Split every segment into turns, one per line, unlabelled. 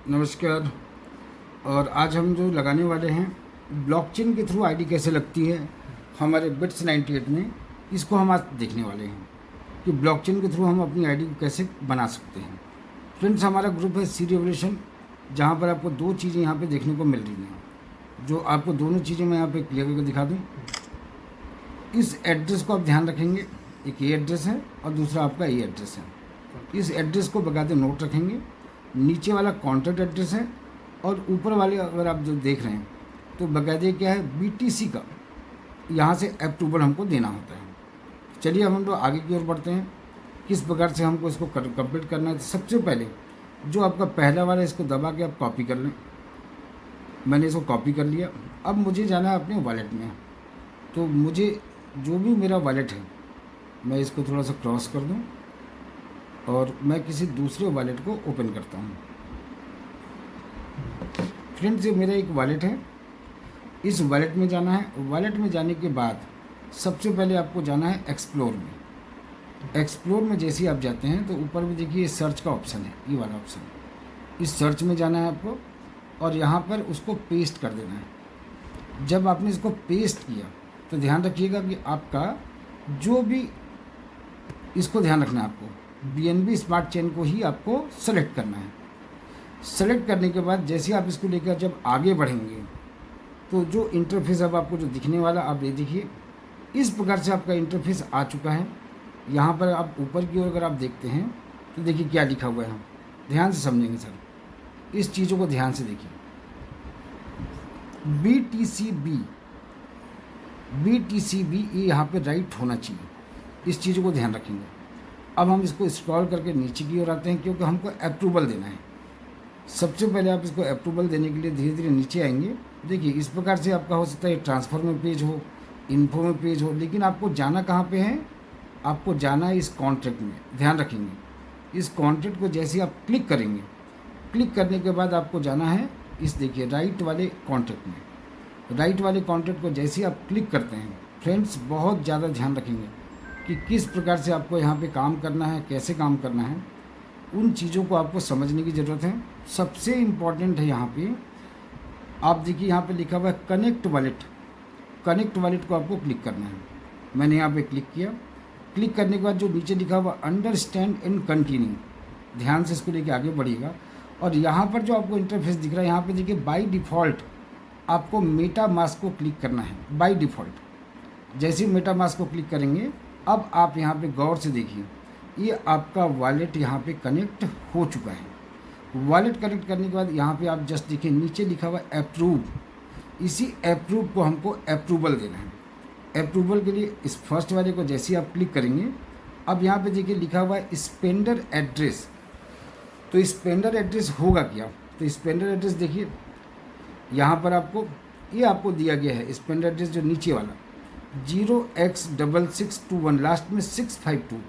नमस्कार। और आज हम जो लगाने वाले हैं ब्लॉकचेन के थ्रू आईडी कैसे लगती है हमारे बिट्स 98 में, इसको हम आज देखने वाले हैं कि ब्लॉकचेन के थ्रू हम अपनी आईडी को कैसे बना सकते हैं। फ्रेंड्स, हमारा ग्रुप है सी रिवोल्यूशन, जहाँ पर आपको दो चीज़ें यहाँ पे देखने को मिल रही हैं, जो आपको दोनों चीज़ें मैं यहाँ पे क्लियर करके दिखा दूँ। इस एड्रेस को आप ध्यान रखेंगे, एक ये एड्रेस है और दूसरा आपका ये एड्रेस है। इस एड्रेस को बकायदे नोट रखेंगे। नीचे वाला कॉन्टैक्ट एड्रेस है और ऊपर वाले अगर आप जो देख रहे हैं तो बकायदे क्या है, BTC का यहाँ से अप्रूवल हमको देना होता है। चलिए अब हम लोग आगे की ओर बढ़ते हैं, किस प्रकार से हमको इसको कंप्लीट करना है। तो सबसे पहले जो आपका पहला वाला, इसको दबा के आप कॉपी कर लें। मैंने इसको कॉपी कर लिया। अब मुझे जाना है अपने वॉलेट में, तो मुझे जो भी मेरा वॉलेट है मैं इसको थोड़ा सा क्रॉस कर दूं और मैं किसी दूसरे वॉलेट को ओपन करता हूं। फ्रेंड्स, ये मेरा एक वॉलेट है, इस वॉलेट में जाना है। वॉलेट में जाने के बाद सबसे पहले आपको जाना है एक्सप्लोर में। एक्सप्लोर में जैसे ही आप जाते हैं तो ऊपर में देखिए सर्च का ऑप्शन है, ये वाला ऑप्शन। इस सर्च में जाना है आपको और यहाँ पर उसको पेस्ट कर देना है। जब आपने इसको पेस्ट किया तो ध्यान रखिएगा कि आपका जो भी, इसको ध्यान रखना है आपको, BNB स्मार्ट चेन को ही आपको सेलेक्ट करना है। सेलेक्ट करने के बाद जैसे आप इसको लेकर जब आगे बढ़ेंगे तो जो इंटरफेस अब आपको जो दिखने वाला, आप ये देखिए, इस प्रकार से आपका इंटरफेस आ चुका है। यहाँ पर आप ऊपर की ओर अगर आप देखते हैं तो देखिए क्या लिखा हुआ है, हम ध्यान से समझेंगे सर, इस चीज़ों को ध्यान से देखिए। BTCB ये यहाँ पे राइट होना चाहिए, इस चीज़ों को ध्यान रखेंगे। अब हम इसको स्क्रॉल करके नीचे की ओर आते हैं, क्योंकि हमको अप्रूवल देना है। सबसे पहले आप इसको अप्रूवल देने के लिए धीरे धीरे नीचे आएंगे। देखिए इस प्रकार से आपका हो सकता है ट्रांसफ़र में पेज हो, इन्फो में पेज हो, लेकिन आपको जाना कहाँ पे है, आपको जाना है इस कॉन्ट्रैक्ट में। ध्यान रखेंगे, इस कॉन्ट्रैक्ट को जैसे आप क्लिक करेंगे, क्लिक करने के बाद आपको जाना है इस, देखिए, राइट वाले कॉन्ट्रैक्ट में। राइट वाले कॉन्ट्रैक्ट को जैसे आप क्लिक करते हैं, फ्रेंड्स बहुत ज़्यादा ध्यान रखेंगे कि किस प्रकार से आपको यहाँ पे काम करना है, कैसे काम करना है, उन चीज़ों को आपको समझने की ज़रूरत है। सबसे इम्पॉर्टेंट है यहाँ पे, आप देखिए यहाँ पे लिखा हुआ है कनेक्ट वॉलेट। कनेक्ट वॉलेट को आपको क्लिक करना है। मैंने यहाँ पे क्लिक किया। क्लिक करने के बाद जो नीचे लिखा हुआ अंडरस्टैंड एंड कंटिन्यू, ध्यान से इसको लेके आगे बढ़िएगा। और यहाँ पर जो आपको इंटरफेस दिख रहा है, यहाँ पर देखिए बाई डिफ़ॉल्ट आपको मेटा मास्क को क्लिक करना है। बाई डिफ़ॉल्ट जैसे ही मेटा मास्क को क्लिक करेंगे, अब आप यहाँ पे गौर से देखिए, ये आपका वॉलेट यहाँ पे कनेक्ट हो चुका है। वॉलेट कनेक्ट करने के बाद यहाँ पे आप जस्ट देखिए नीचे लिखा हुआ अप्रूव। इसी अप्रूव को हमको अप्रूवल देना है। अप्रूवल के लिए इस फर्स्ट वाले को जैसे ही आप क्लिक करेंगे, अब यहाँ पे देखिए लिखा हुआ है स्पेंडर एड्रेस। तो स्पेंडर एड्रेस होगा क्या, तो स्पेंडर एड्रेस देखिए यहाँ पर आपको, ये आपको दिया गया है स्पेंडर एड्रेस जो नीचे वाला 0x6621, लास्ट में 652,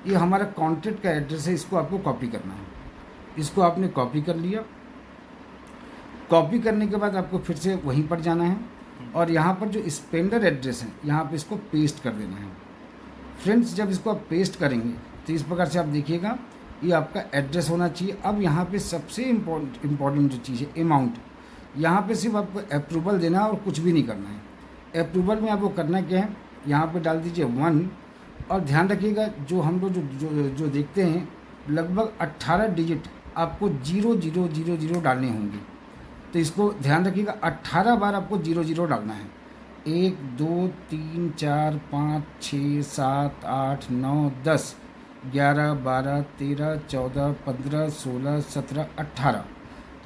ये हमारा कॉन्टैक्ट का एड्रेस है। इसको आपको कॉपी करना है। इसको आपने कॉपी कर लिया। कॉपी करने के बाद आपको फिर से वहीं पर जाना है और यहाँ पर जो स्पेंडर एड्रेस है, यहाँ पे इसको पेस्ट कर देना है। फ्रेंड्स, जब इसको आप पेस्ट करेंगे तो इस प्रकार से आप देखिएगा ये आपका एड्रेस होना चाहिए। अब यहाँ पे सबसे इम्पॉर्टेंट जो चीज़ है, अमाउंट, यहाँ पे सिर्फ आपको अप्रूवल देना है और कुछ भी नहीं करना है। अप्रूवल में आपको करना क्या है, यहाँ पे डाल दीजिए 1। और ध्यान रखिएगा जो हम लोग जो देखते हैं, लगभग 18 डिजिट आपको 0000 डालने होंगे। तो इसको ध्यान रखिएगा, 18 बार आपको 00 डालना है। 1 2 3 4 5 6 7 8 9 10 11 12 13 14 15 16 17 18।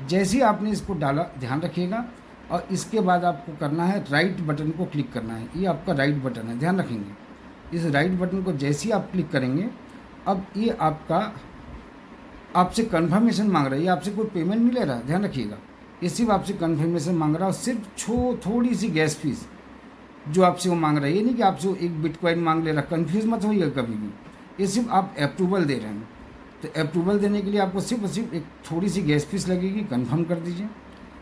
जैसे ही आपने इसको डाला, ध्यान रखिएगा, और इसके बाद आपको करना है राइट बटन को क्लिक करना है। ये आपका राइट बटन है, ध्यान रखेंगे। इस राइट बटन को जैसे ही आप क्लिक करेंगे, अब ये आपका आपसे कंफर्मेशन मांग रहा है। ये आपसे कोई पेमेंट नहीं ले रहा, ध्यान रखिएगा। ये सिर्फ आपसे कंफर्मेशन मांग रहा है, और सिर्फ थोड़ी सी गैस फीस जो आपसे वो मांग रहा है। ये नहीं कि आपसे एक बिटकॉइन मांग ले रहा, कन्फ्यूज़ मत होइएगा कभी भी। ये सिर्फ आप अप्रूवल दे रहे हैं। तो अप्रूवल देने के लिए आपको सिर्फ एक थोड़ी सी गैस फीस लगेगी। कंफर्म कर दीजिए।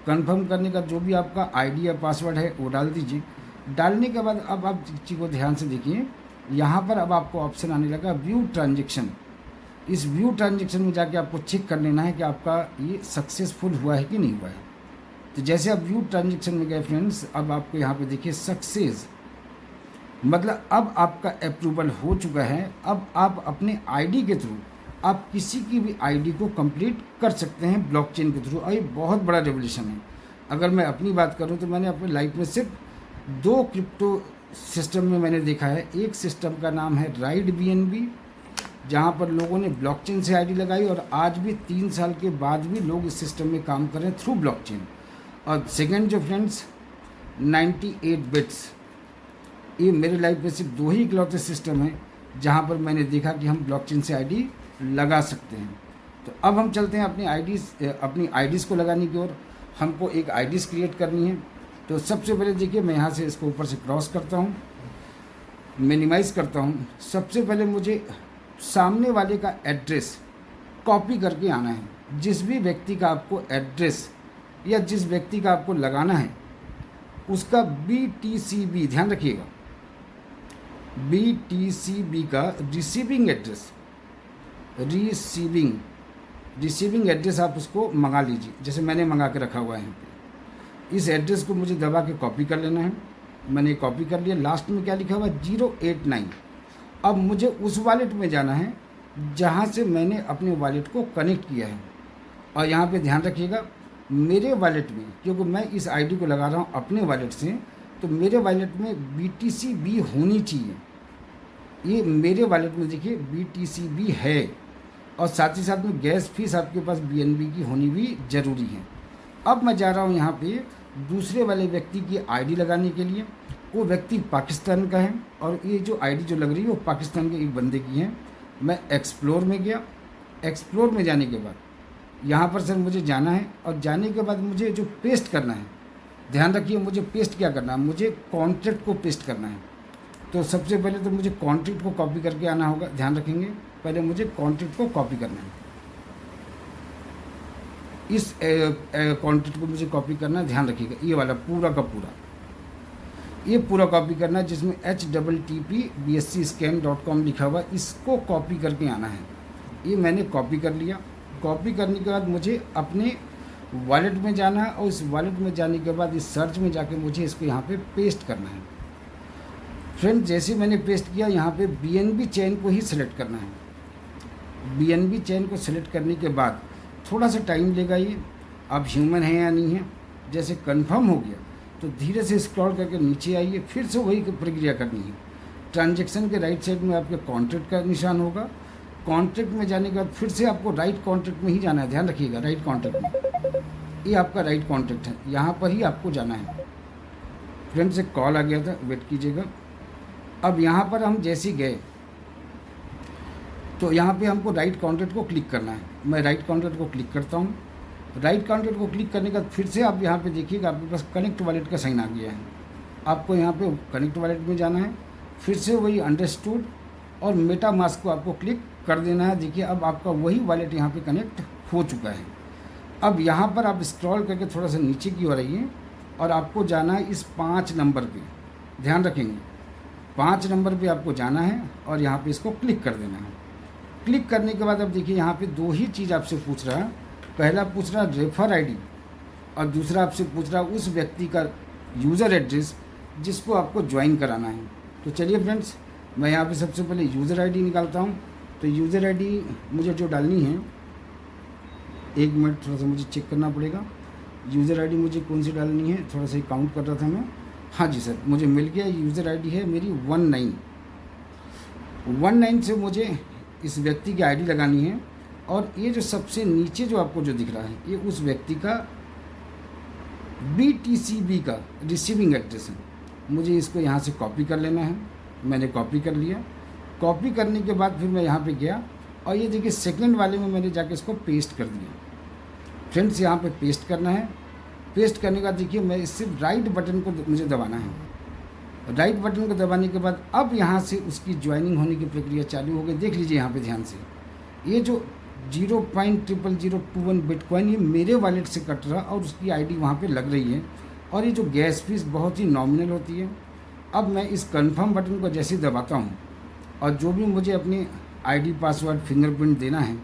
कंफर्म करने का जो भी आपका आईडी या पासवर्ड है वो डाल दीजिए। डालने के बाद अब आप चीज़ को ध्यान से देखिए, यहाँ पर अब आपको ऑप्शन आने लगा व्यू ट्रांजेक्शन। इस व्यू ट्रांजेक्शन में जाके आपको चेक कर लेना है कि आपका ये सक्सेसफुल हुआ है कि नहीं हुआ है। तो जैसे आप व्यू ट्रांजेक्शन में गए फ्रेंड्स, अब आपको यहाँ पे देखिए सक्सेस, मतलब अब आपका अप्रूवल हो चुका है। अब आप अपने आईडी के थ्रू आप किसी की भी आईडी को कंप्लीट कर सकते हैं ब्लॉकचेन के थ्रू, और ये बहुत बड़ा रेवोल्यूशन है। अगर मैं अपनी बात करूं तो मैंने अपनी लाइफ में सिर्फ 2 क्रिप्टो सिस्टम में मैंने देखा है। एक सिस्टम का नाम है राइड BNB, जहां पर लोगों ने ब्लॉकचेन से आईडी लगाई और आज भी 3 साल के बाद भी लोग इस सिस्टम में काम कर रहे हैं थ्रू ब्लॉकचेन। और सेकेंड जो फ्रेंड्स 98 बिट्स, ये मेरे लाइफ में सिर्फ 2 ही इकलौते सिस्टम हैं जहाँ पर मैंने देखा कि हम ब्लॉकचेन से आईडी लगा सकते हैं। तो अब हम चलते हैं अपनी आईडीज़ को लगाने की ओर। हमको एक आईडीज़ क्रिएट करनी है। तो सबसे पहले देखिए, मैं यहाँ से इसको ऊपर से क्रॉस करता हूँ, मिनिमाइज़ करता हूँ। सबसे पहले मुझे सामने वाले का एड्रेस कॉपी करके आना है। जिस भी व्यक्ति का आपको एड्रेस या जिस व्यक्ति का आपको लगाना है उसका BTCB, ध्यान रखिएगा, BTCB का रिसीविंग एड्रेस, रिसीविंग एड्रेस आप उसको मंगा लीजिए, जैसे मैंने मंगा के रखा हुआ है यहाँ पे। इस एड्रेस को मुझे दबा के कॉपी कर लेना है। मैंने कॉपी कर लिया। लास्ट में क्या लिखा हुआ है 089। अब मुझे उस वॉलेट में जाना है जहाँ से मैंने अपने वॉलेट को कनेक्ट किया है। और यहाँ पे ध्यान रखिएगा, मेरे वॉलेट में, क्योंकि मैं इस आईडी को लगा रहा हूँ अपने वॉलेट से, तो मेरे वॉलेट में BTCB होनी चाहिए। ये मेरे वॉलेट में देखिए BTCB है, और साथ ही साथ में गैस फीस आपके पास BNB की होनी भी ज़रूरी है। अब मैं जा रहा हूँ यहाँ पे दूसरे वाले व्यक्ति की आईडी लगाने के लिए। वो व्यक्ति पाकिस्तान का है और ये जो आईडी जो लग रही है वो पाकिस्तान के एक बंदे की है। मैं एक्सप्लोर में गया। एक्सप्लोर में जाने के बाद यहाँ पर सर मुझे जाना है, और जाने के बाद मुझे जो पेस्ट करना है, ध्यान रखिए मुझे पेस्ट क्या करना है, मुझे कॉन्ट्रैक्ट को पेस्ट करना है। तो सबसे पहले तो मुझे कॉन्ट्रैक्ट को कॉपी करके आना होगा। ध्यान रखेंगे, पहले मुझे कॉन्ट्रैक्ट को कॉपी करना है। इस कॉन्ट्रैक्ट को मुझे कॉपी करना है, ध्यान रखिएगा, ये वाला पूरा का पूरा, ये पूरा कॉपी करना है जिसमें http://bscscam.com लिखा हुआ, इसको कॉपी करके आना है। ये मैंने कॉपी कर लिया। कॉपी करने के बाद मुझे अपने वॉलेट में जाना है, और इस वॉलेट में जाने के बाद इस सर्च में जाके मुझे इसको यहाँ पे पेस्ट करना है। फ्रेंड, जैसे मैंने पेस्ट किया, यहाँ पे BNB चेन को ही सिलेक्ट करना है। BNB चेन को सिलेक्ट करने के बाद थोड़ा सा टाइम लेगा ये, अब ह्यूमन है या नहीं है। जैसे कंफर्म हो गया तो धीरे से स्क्रॉल करके नीचे आइए, फिर से वही प्रक्रिया करनी है। ट्रांजैक्शन के राइट साइड में आपके कॉन्ट्रैक्ट का निशान होगा। कॉन्ट्रैक्ट में जाने के बाद फिर से आपको राइट कॉन्ट्रैक्ट में ही जाना है, ध्यान रखिएगा, राइट कॉन्ट्रैक्ट में, ये आपका राइट कॉन्ट्रैक्ट है, यहाँ पर ही आपको जाना है। फ्रेंड्स, एक कॉल आ गया था, वेट कीजिएगा। अब यहाँ पर हम जैसे ही गए तो यहाँ पे हमको राइट कॉन्ट्रैक्ट को क्लिक करना है। मैं राइट कॉन्ट्रैक्ट को क्लिक करता हूँ। राइट कॉन्ट्रैक्ट को क्लिक करने के बाद फिर से आप यहाँ पे देखिएगा, आपके पास कनेक्ट वॉलेट का साइन आ गया है। आपको यहाँ पे कनेक्ट वॉलेट में जाना है, फिर से वही अंडरस्टूड और मेटा मास्क को आपको क्लिक कर देना है। देखिए, अब आपका वही वॉलेट यहाँ पे कनेक्ट हो चुका है। अब यहाँ पर आप स्क्रॉल करके थोड़ा सा नीचे की ओर आइए, और आपको जाना है इस 5 नंबर पे, ध्यान रखेंगे 5 नंबर पे आपको जाना है, और यहाँ पे इसको क्लिक कर देना है। क्लिक करने के बाद अब देखिए यहाँ पे 2 ही चीज़ आपसे पूछ रहा है। पहला पूछ रहा है रेफर आईडी, और दूसरा आपसे पूछ रहा है उस व्यक्ति का यूज़र एड्रेस जिसको आपको ज्वाइन कराना है। तो चलिए फ्रेंड्स, मैं यहाँ पे सबसे पहले यूज़र आईडी निकालता हूँ। तो यूज़र आईडी मुझे जो डालनी है, 1 मिनट थोड़ा सा मुझे चेक करना पड़ेगा। यूज़र आईडी मुझे कौन सी डालनी है, थोड़ा सा काउंट कर रहा था मैं। हाँ जी सर, मुझे मिल गया। यूज़र आईडी है मेरी 19 से मुझे इस व्यक्ति की आईडी लगानी है, और ये जो सबसे नीचे जो आपको जो दिख रहा है, ये उस व्यक्ति का BTCB का रिसीविंग एड्रेस है। मुझे इसको यहाँ से कॉपी कर लेना है। मैंने कॉपी कर लिया। कॉपी करने के बाद फिर मैं यहाँ पे गया, और ये देखिए सेकंड वाले में मैंने जाके इसको पेस्ट कर दिया। फ्रेंड्स, यहाँ पे पेस्ट करना है। पेस्ट करने का देखिए, मैं इससे राइट बटन को मुझे दबाना है। राइट बटन को दबाने के बाद अब यहाँ से उसकी ज्वाइनिंग होने की प्रक्रिया चालू हो गई। देख लीजिए यहाँ पे ध्यान से, ये जो 0.00021 बिटकॉइन ये मेरे वॉलेट से कट रहा, और उसकी आईडी वहाँ पे लग रही है, और ये जो गैस फीस बहुत ही नॉमिनल होती है। अब मैं इस कंफर्म बटन को जैसे दबाता हूँ, और जो भी मुझे अपनी आईडी पासवर्ड फिंगरप्रिंट देना है।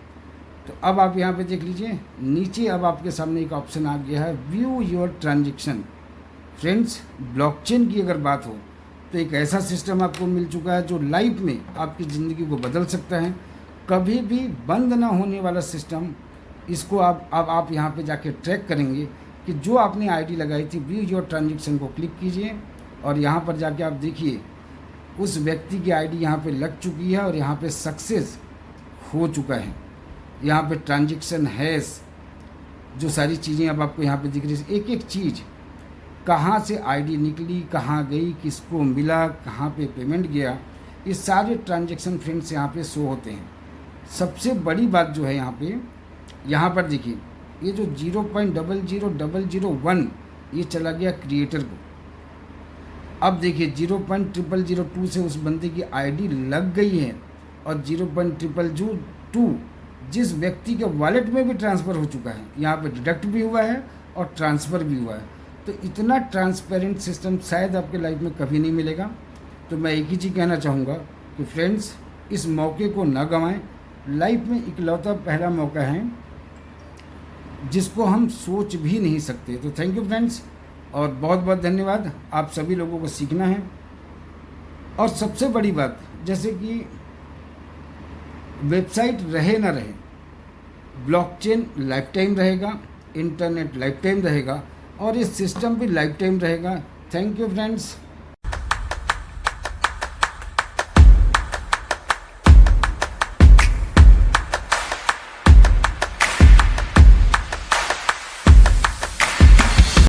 तो अब आप यहाँ पे देख लीजिए, नीचे अब आपके सामने एक ऑप्शन आ गया है view your transaction. Friends, blockchain की अगर बात हो तो एक ऐसा सिस्टम आपको मिल चुका है जो लाइफ में आपकी ज़िंदगी को बदल सकता है, कभी भी बंद ना होने वाला सिस्टम। इसको आप यहाँ पे जाके ट्रैक करेंगे कि जो आपने आईडी लगाई थी, व्यू योर ट्रांजेक्शन को क्लिक कीजिए और यहाँ पर जाके आप देखिए उस व्यक्ति की आईडी यहाँ पे लग चुकी है और यहाँ पे सक्सेस हो चुका है। यहाँ पे ट्रांजेक्शन हैश, जो सारी चीज़ें अब आपको यहाँ पे दिख रही है, एक एक चीज़ कहाँ से आईडी निकली, कहाँ गई, किसको मिला, कहाँ पे पेमेंट गया, ये सारे ट्रांजेक्शन फ्रेंड्स यहाँ पे शो होते हैं। सबसे बड़ी बात जो है यहाँ पर देखिए, ये जो 0.00001 ये चला गया क्रिएटर को। अब देखिए 0.0002 से उस बंदे की आईडी लग गई है और 0.00002 जिस व्यक्ति के वॉलेट में भी ट्रांसफ़र हो चुका है, यहाँ पे डिडक्ट भी हुआ है और ट्रांसफ़र भी हुआ है। तो इतना ट्रांसपेरेंट सिस्टम शायद आपके लाइफ में कभी नहीं मिलेगा। तो मैं एक ही चीज़ कहना चाहूँगा कि फ्रेंड्स, इस मौके को ना गंवाएं। लाइफ में इकलौता पहला मौका है जिसको हम सोच भी नहीं सकते। तो थैंक यू फ्रेंड्स, और बहुत बहुत धन्यवाद। आप सभी लोगों को सीखना है। और सबसे बड़ी बात, जैसे कि वेबसाइट रहे ना रहे, ब्लॉकचेन लाइफ टाइम रहेगा, इंटरनेट लाइफ टाइम रहेगा और ये सिस्टम भी लाइफ टाइम रहेगा। Thank you friends.